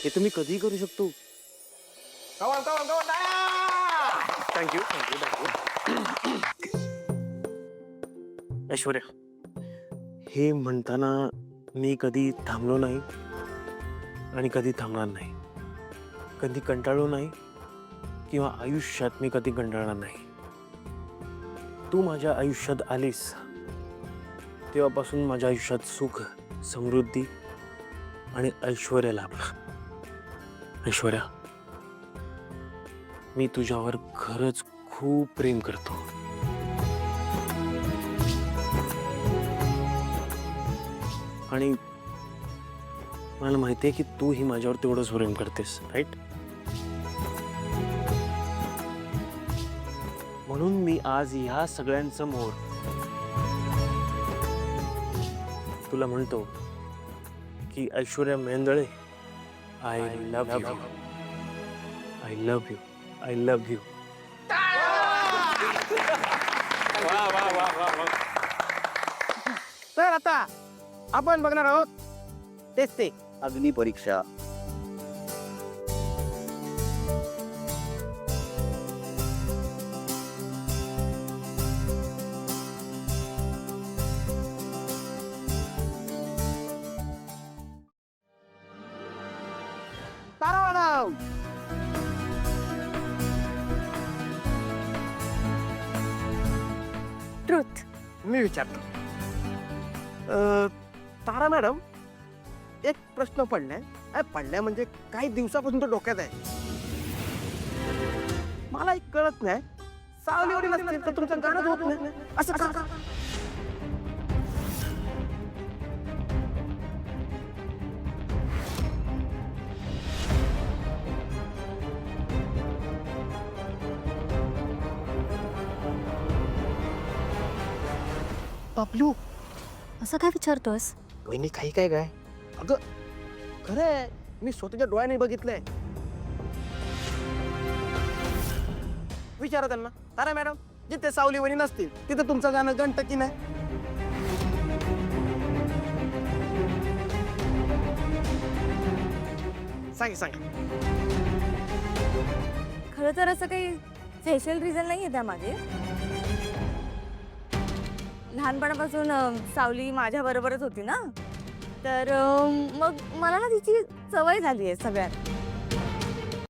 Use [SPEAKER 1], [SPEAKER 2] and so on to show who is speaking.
[SPEAKER 1] हे तुम्ही कधीही करू शकतो. Thank you thank you thank you. ऐश्वर्या, हे म्हणताना मी कधी थांबलो नाही आणि कधी थांबणार नाही. कधी कंटाळलो नाही किंवा आयुष्यात मी कधी कंटाळणार नाही. तू माझ्या आयुष्यात आलीस तेव्हापासून माझ्या आयुष्यात सुख, समृद्धी आणि ऐश्वर्य लाभलं. ऐश्वर्या, मी तुझ्यावर खरंच खूप प्रेम करतो. आणि मला माहिती आहे की तू ही माझ्यावर तेवढंच प्रेम करतेस, राईट? म्हणून मी आज ह्या सगळ्यांसमोर तुला म्हणतो की Aishwarya Mendale, I love you. I love you. I love you.
[SPEAKER 2] तर आता आपण बघणार आहोत तेच ते
[SPEAKER 3] अग्नी परीक्षा.
[SPEAKER 2] तारावाडा.
[SPEAKER 4] ट्रुथ.
[SPEAKER 2] मी विचारतो. तारा मॅडम, एक प्रश्न पडलाय. पडलाय म्हणजे काही दिवसापासून तो डोक्यात आहे. मला एक कळत नाही, सावलीवरी नसतील तर तुमचं गाणं होत नाही असं का?
[SPEAKER 4] बबलू, असं काय विचारतोस?
[SPEAKER 2] वहिनी काही काय काय अगं खरंय, मी स्वतःच्या डोळ्याने बघितलंय. विचारा त्यांना. तारा मॅडम, जिथे सावली वणी नसतील तिथे तुमचं गाणं घंट की नाही? सांगा.
[SPEAKER 4] खरं तर असं काही स्पेशल रिझन नाही आहे त्यामागे. लहानपणापासून सावली माझ्या बरोबरच होती ना, तर मग मला ना तिची सवय झाली आहे सगळ्यात.